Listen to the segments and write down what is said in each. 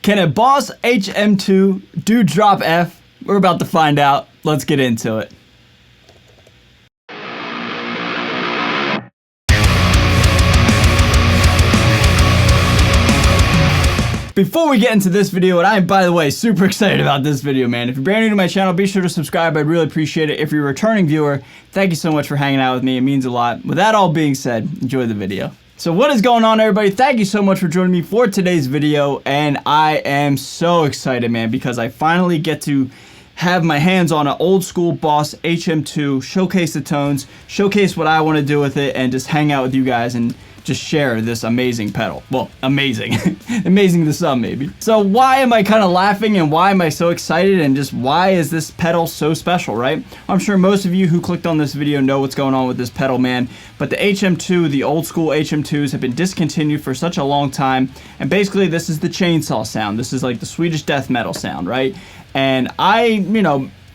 Can a Boss HM2 do drop F? We're about to find out. Let's get into it. Before we get into this video, and I am, by the way, super excited about this video, man. If you're brand new to my channel, be sure to subscribe. I'd really appreciate it. If you're a returning viewer, thank you so much for hanging out with me. It means a lot. With that all being said, enjoy the video. So what is going on, everybody? Thank you so much for joining me for today's video, and I am so excited, man, because I finally get to have my hands on an old school Boss HM2, showcase the tones, showcase what I want to do with it, and just hang out with you guys and just share this amazing pedal. Well, amazing. Amazing to some, maybe. So why am I kind of laughing and why am I so excited and just why is this pedal so special, right? I'm sure most of you who clicked on this video know what's going on with this pedal, man, but the HM2, the old school HM2s have been discontinued for such a long time, and basically this is the chainsaw sound. This is like the Swedish death metal sound, right? And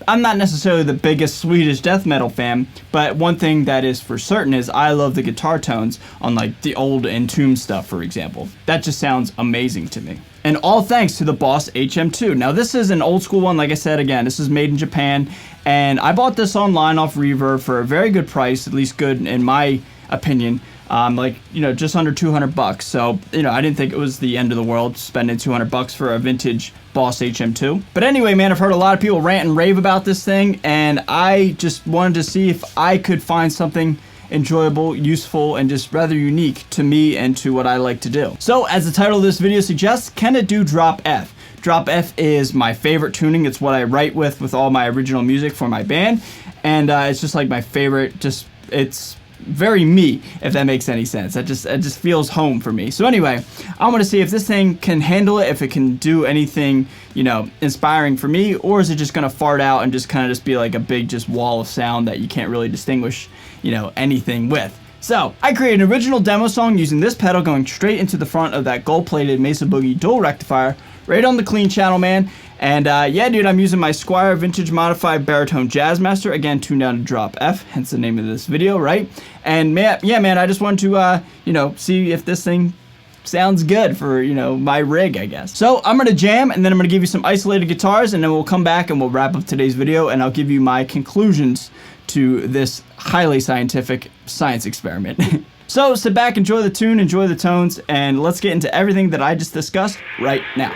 I'm not necessarily the biggest Swedish death metal fan, but one thing that is for certain is I love the guitar tones on like the old Entomb stuff, for example. That just sounds amazing to me. And all thanks to the Boss HM2. Now this is an old school one, like I said, again, this is made in Japan, and I bought this online off Reverb for a very good price, at least good in my opinion. Just under 200 bucks. So, I didn't think it was the end of the world spending 200 bucks for a vintage Boss HM2. But anyway, man, I've heard a lot of people rant and rave about this thing, and I just wanted to see if I could find something enjoyable, useful, and just rather unique to me and to what I like to do. So, as the title of this video suggests, can it do drop F? Drop F is my favorite tuning. It's what I write with all my original music for my band, and it's just like my favorite, it's very me, if that makes any sense. It just feels home for me. So anyway, I want to see if this thing can handle it, if it can do anything, inspiring for me, or is it just going to fart out and just kind of just be like a big just wall of sound that you can't really distinguish, anything with. So, I created an original demo song using this pedal going straight into the front of that gold-plated Mesa Boogie dual rectifier, right on the clean channel, man. And yeah, dude, I'm using my Squier Vintage Modified Baritone Jazzmaster, again, tuned down to drop F, hence the name of this video, right? And man, I just wanted to, see if this thing sounds good for, my rig, I guess. So I'm gonna jam, and then I'm gonna give you some isolated guitars, and then we'll come back and we'll wrap up today's video, and I'll give you my conclusions to this highly scientific science experiment. So sit back, enjoy the tune, enjoy the tones, and let's get into everything that I just discussed right now.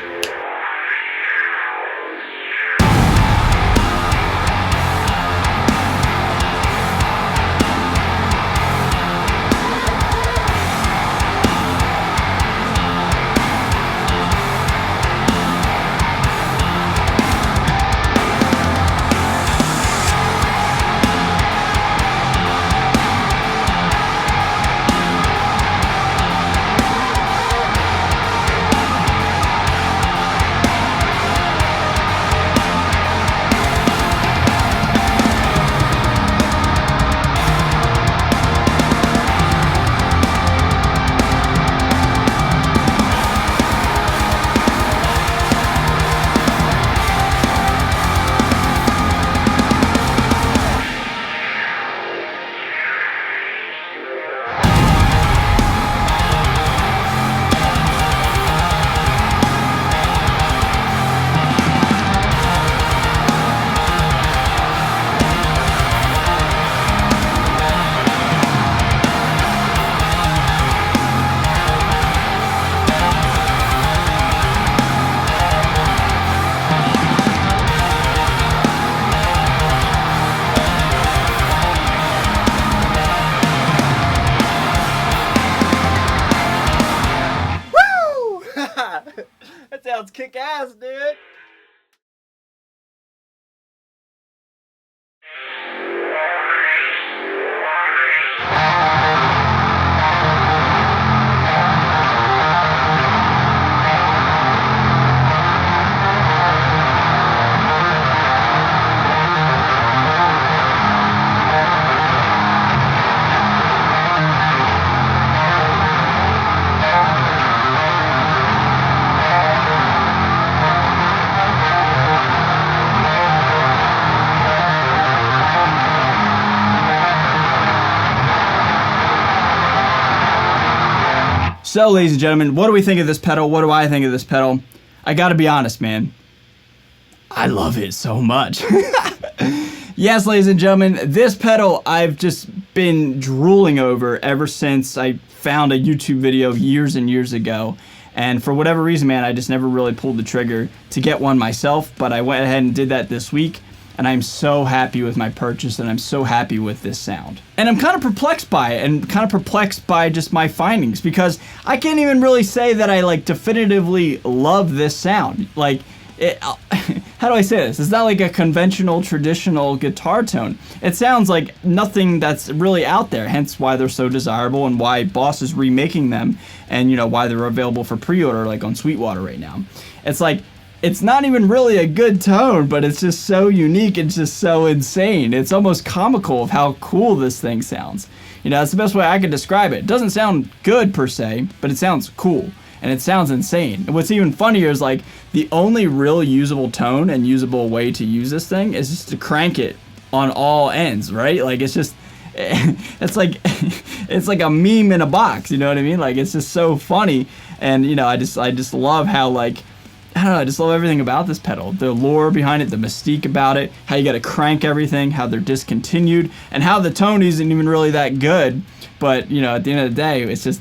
That sounds kick-ass, dude. So, ladies and gentlemen, what do we think of this pedal? What do I think of this pedal? I gotta be honest, man. I love it so much. Yes, ladies and gentlemen, this pedal I've just been drooling over ever since I found a YouTube video years and years ago. And for whatever reason, man, I just never really pulled the trigger to get one myself, but I went ahead and did that this week. And I'm so happy with my purchase, and I'm so happy with this sound. And I'm kind of perplexed by it, and kind of perplexed by just my findings, because I can't even really say that I like definitively love this sound. Like, how do I say this? It's not like a conventional, traditional guitar tone. It sounds like nothing that's really out there, hence why they're so desirable and why Boss is remaking them, and you know why they're available for pre-order like on Sweetwater right now. It's like, it's not even really a good tone, but it's just so unique, it's just so insane. It's almost comical of how cool this thing sounds. You know, that's the best way I could describe it. It doesn't sound good per se, but it sounds cool. And it sounds insane. And what's even funnier is like the only real usable tone and usable way to use this thing is just to crank it on all ends, right? Like it's just, it's like a meme in a box, you know what I mean? Like it's just so funny. And you know, I just love how like, I don't know, I just love everything about this pedal. The lore behind it, the mystique about it, how you gotta crank everything, how they're discontinued, and how the tone isn't even really that good. But, you know, at the end of the day, it's just,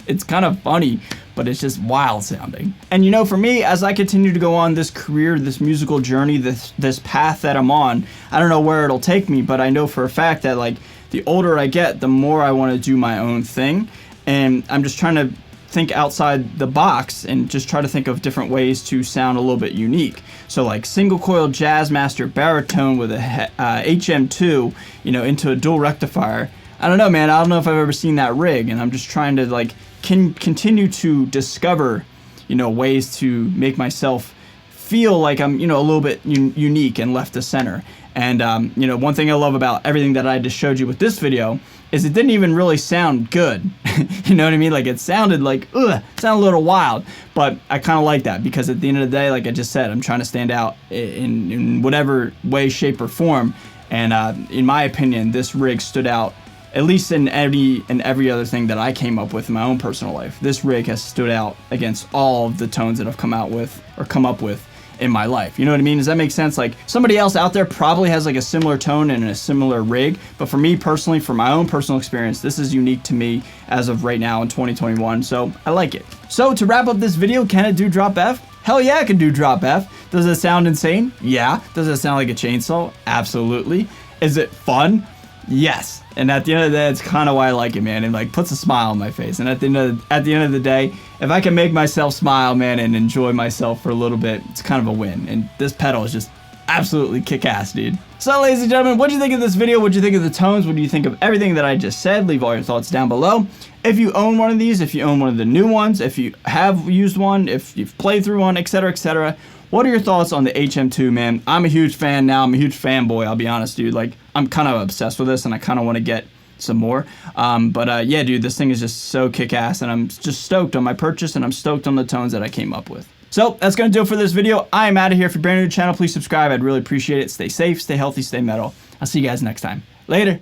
it's kind of funny, but it's just wild sounding. And you know, for me, as I continue to go on this career, this musical journey, this path that I'm on, I don't know where it'll take me, but I know for a fact that like the older I get, the more I want to do my own thing. And I'm just trying to think outside the box and just try to think of different ways to sound a little bit unique. So like single coil Jazzmaster baritone with a HM2, you know, into a dual rectifier. I don't know, man. I don't know if I've ever seen that rig, and I'm just trying to like continue to discover, you know, ways to make myself feel like I'm, you know, a little bit unique and left of center. And you know, one thing I love about everything that I just showed you with this video is it didn't even really sound good. You know what I mean? Like it sounded like, sounded a little wild, but I kind of like that because at the end of the day, like I just said, I'm trying to stand out in whatever way, shape, or form. And in my opinion, this rig stood out, at least in every other thing that I came up with in my own personal life. This rig has stood out against all of the tones that I've come up with in my life. You know what I mean? Does that make sense? Like somebody else out there probably has like a similar tone and a similar rig, but for me personally, for my own personal experience, this is unique to me as of right now in 2021, so I like it. So to wrap up this video, can it do drop F? Hell yeah, it can do drop F. Does it sound insane? Yeah. Does it sound like a chainsaw? Absolutely. Is it fun? Yes. And at the end of the day, it's kind of why I like it, man. It like puts a smile on my face. And at the end of the day, if I can make myself smile, man, and enjoy myself for a little bit, it's kind of a win. And this pedal is just absolutely kick-ass, dude. So, ladies and gentlemen, what do you think of this video? What do you think of the tones? What do you think of everything that I just said? Leave all your thoughts down below. If you own one of these, if you own one of the new ones, if you have used one, if you've played through one, etc., what are your thoughts on the HM2, man? I'm a huge fan now. I'm a huge fanboy, I'll be honest, dude. Like, I'm kind of obsessed with this, and I kind of want to get some more. Yeah, dude, this thing is just so kick-ass, and I'm just stoked on my purchase, and I'm stoked on the tones that I came up with. So, that's going to do it for this video. I am out of here. If you're brand new to the channel, please subscribe. I'd really appreciate it. Stay safe, stay healthy, stay metal. I'll see you guys next time. Later.